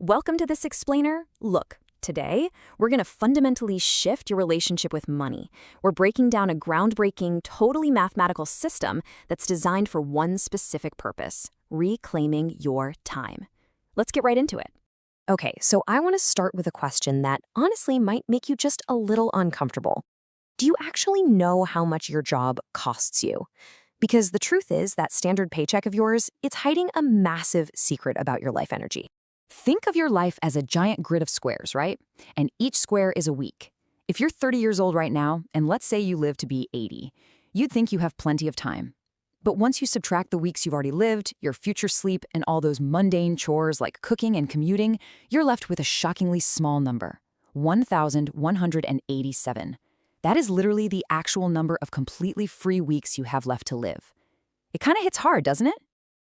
Welcome to this explainer. Look, today, we're going to fundamentally shift your relationship with money. We're breaking down a groundbreaking, totally mathematical system that's designed for one specific purpose: reclaiming your time. Let's get right into it. Okay, so I want to start with a question that honestly might make you just a little uncomfortable. Do you actually know how much your job costs you? Because the truth is that standard paycheck of yours, it's hiding a massive secret about your life energy. Think of your life as a giant grid of squares, right? And each square is a week. If you're 30 years old right now, and let's say you live to be 80, you'd think you have plenty of time. But once you subtract the weeks you've already lived, your future sleep, and all those mundane chores like cooking and commuting, you're left with a shockingly small number: 1,187. That is literally the actual number of completely free weeks you have left to live. It kind of hits hard, doesn't it?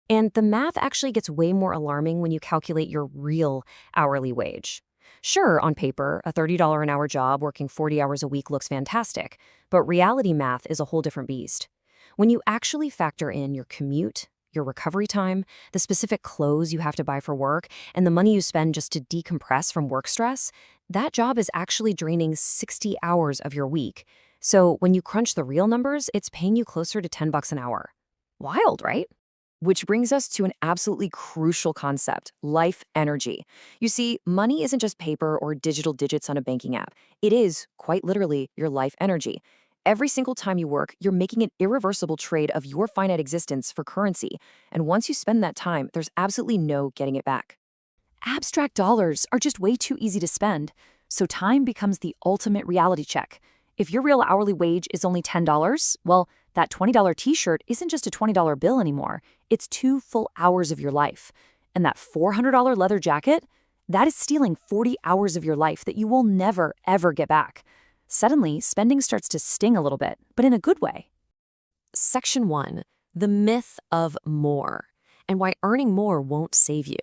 And the math actually gets way more alarming when you calculate your real hourly wage. Sure, on paper, a $30 an hour job working 40 hours a week looks fantastic, but reality math is a whole different beast. When you actually factor in your commute, your recovery time, the specific clothes you have to buy for work, and the money you spend just to decompress from work stress, that job is actually draining 60 hours of your week. So when you crunch the real numbers, it's paying you closer to $10 an hour. Wild, right? Which brings us to an absolutely crucial concept: life energy. You see, money isn't just paper or digital digits on a banking app. It is, quite literally, your life energy. Every single time you work, you're making an irreversible trade of your finite existence for currency. And once you spend that time, there's absolutely no getting it back. Abstract dollars are just way too easy to spend, so time becomes the ultimate reality check. If your real hourly wage is only $10, well, that $20 t-shirt isn't just a $20 bill anymore. It's 2 full hours of your life. And that $400 leather jacket, that is stealing 40 hours of your life that you will never, ever get back. Suddenly, spending starts to sting a little bit, but in a good way. Section 1. The myth of more, and why earning more won't save you.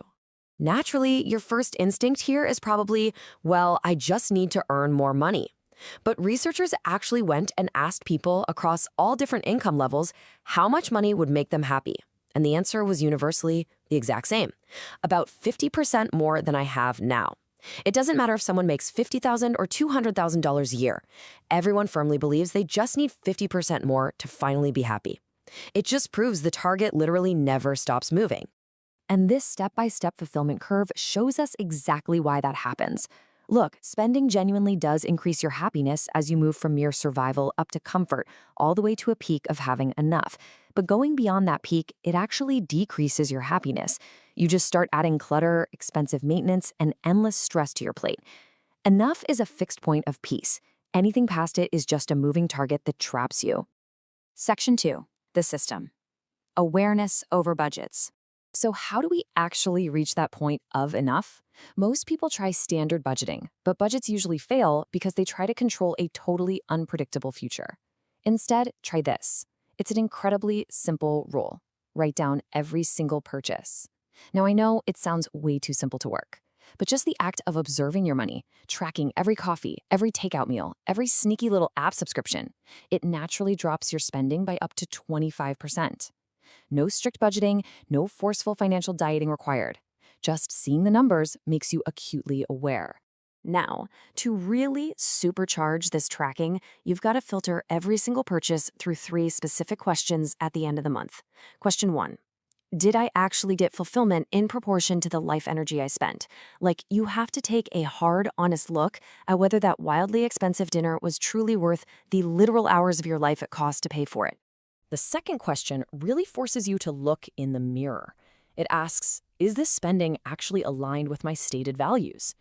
Naturally, your first instinct here is probably, well, I just need to earn more money. But researchers actually went and asked people across all different income levels how much money would make them happy. And the answer was universally the exact same: about 50% more than I have now. It doesn't matter if someone makes $50,000 or $200,000 a year. Everyone firmly believes they just need 50% more to finally be happy. It just proves the target literally never stops moving. And this step-by-step fulfillment curve shows us exactly why that happens. Look, spending genuinely does increase your happiness as you move from mere survival up to comfort, all the way to a peak of having enough. But going beyond that peak, it actually decreases your happiness. You just start adding clutter, expensive maintenance, and endless stress to your plate. Enough is a fixed point of peace. Anything past it is just a moving target that traps you. Section 2. The system. Awareness over budgets. So how do we actually reach that point of enough? Most people try standard budgeting, but budgets usually fail because they try to control a totally unpredictable future. Instead, try this. It's an incredibly simple rule. Write down every single purchase. Now, I know it sounds way too simple to work, but just the act of observing your money, tracking every coffee, every takeout meal, every sneaky little app subscription, it naturally drops your spending by up to 25%. No strict budgeting, no forceful financial dieting required. Just seeing the numbers makes you acutely aware. Now, to really supercharge this tracking, you've got to filter every single purchase through 3 specific questions at the end of the month. Question 1. Did I actually get fulfillment in proportion to the life energy I spent? Like, you have to take a hard, honest look at whether that wildly expensive dinner was truly worth the literal hours of your life it cost to pay for it. The second question really forces you to look in the mirror. It asks, is this spending actually aligned with my stated values?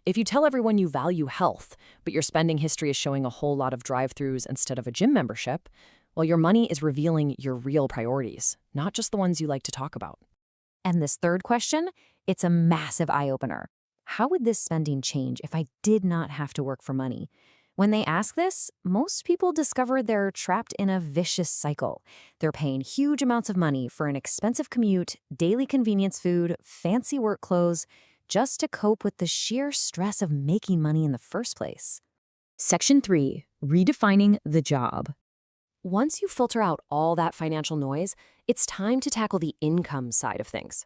If you tell everyone you value health, but your spending history is showing a whole lot of drive-thrus instead of a gym membership, well, your money is revealing your real priorities, not just the ones you like to talk about. And this third question, it's a massive eye-opener. How would this spending change if I did not have to work for money? When they ask this, most people discover they're trapped in a vicious cycle. They're paying huge amounts of money for an expensive commute, daily convenience food, fancy work clothes, just to cope with the sheer stress of making money in the first place. Section 3. Redefining the job. Once you filter out all that financial noise, It's time to tackle the income side of things.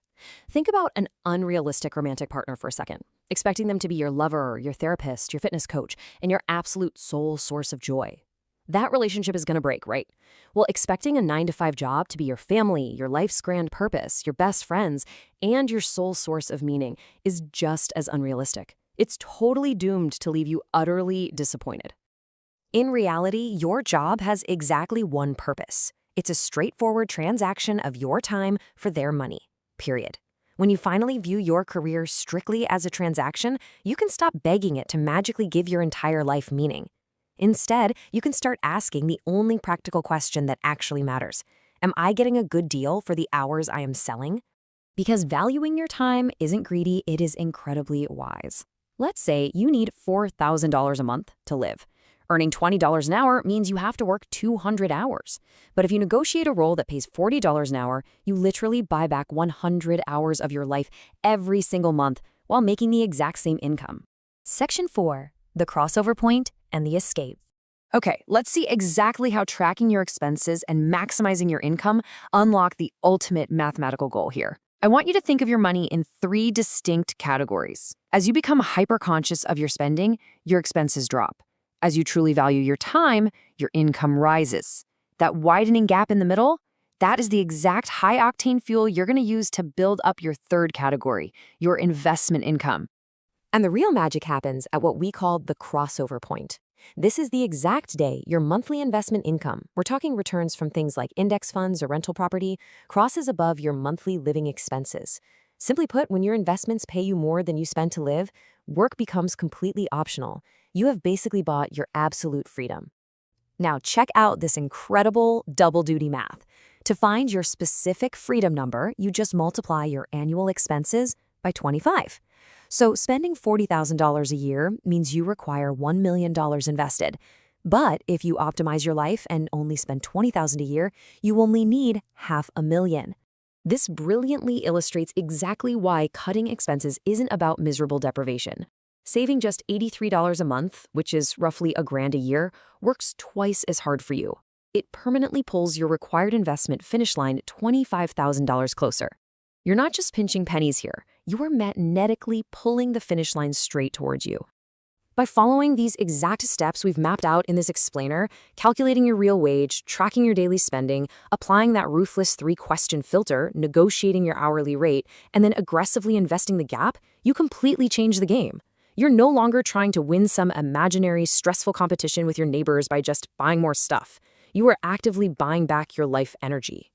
Think about an unrealistic romantic partner for a second, expecting them to be your lover, your therapist, your fitness coach, and your absolute sole source of joy. That relationship is going to break, right? Well, expecting a 9 to 5 job to be your family, your life's grand purpose, your best friends, and your sole source of meaning is just as unrealistic. It's totally doomed to leave you utterly disappointed. In reality, your job has exactly one purpose. It's a straightforward transaction of your time for their money, period. When you finally view your career strictly as a transaction, you can stop begging it to magically give your entire life meaning. Instead, you can start asking the only practical question that actually matters. Am I getting a good deal for the hours I am selling? Because valuing your time isn't greedy, it is incredibly wise. Let's say you need $4,000 a month to live. Earning $20 an hour means you have to work 200 hours. But if you negotiate a role that pays $40 an hour, you literally buy back 100 hours of your life every single month while making the exact same income. Section 4. The crossover point and the escape. Okay, let's see exactly how tracking your expenses and maximizing your income unlock the ultimate mathematical goal here. I want you to think of your money in 3 distinct categories. As you become hyper-conscious of your spending, your expenses drop. As you truly value your time, your income rises. That widening gap in the middle, that is the exact high-octane fuel you're going to use to build up your third category, your investment income. And the real magic happens at what we call the crossover point. This is the exact day your monthly investment income, we're talking returns from things like index funds or rental property, crosses above your monthly living expenses. Simply put, when your investments pay you more than you spend to live, work becomes completely optional. You have basically bought your absolute freedom. Now check out this incredible double-duty math. To find your specific freedom number, you just multiply your annual expenses by 25. So spending $40,000 a year means you require $1 million invested. But if you optimize your life and only spend $20,000 a year, you only need $500,000. This brilliantly illustrates exactly why cutting expenses isn't about miserable deprivation. Saving just $83 a month, which is roughly $1,000 a year, works twice as hard for you. It permanently pulls your required investment finish line $25,000 closer. You're not just pinching pennies here, you are magnetically pulling the finish line straight towards you. By following these exact steps we've mapped out in this explainer, calculating your real wage, tracking your daily spending, applying that ruthless 3-question filter, negotiating your hourly rate, and then aggressively investing the gap, you completely change the game. You're no longer trying to win some imaginary, stressful competition with your neighbors by just buying more stuff. You are actively buying back your life energy.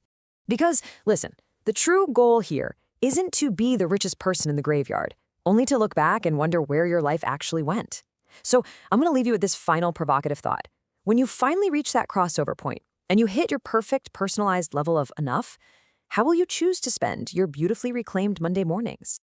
Because, listen, the true goal here isn't to be the richest person in the graveyard, only to look back and wonder where your life actually went. So I'm going to leave you with this final provocative thought. When you finally reach that crossover point and you hit your perfect personalized level of enough, how will you choose to spend your beautifully reclaimed Monday mornings?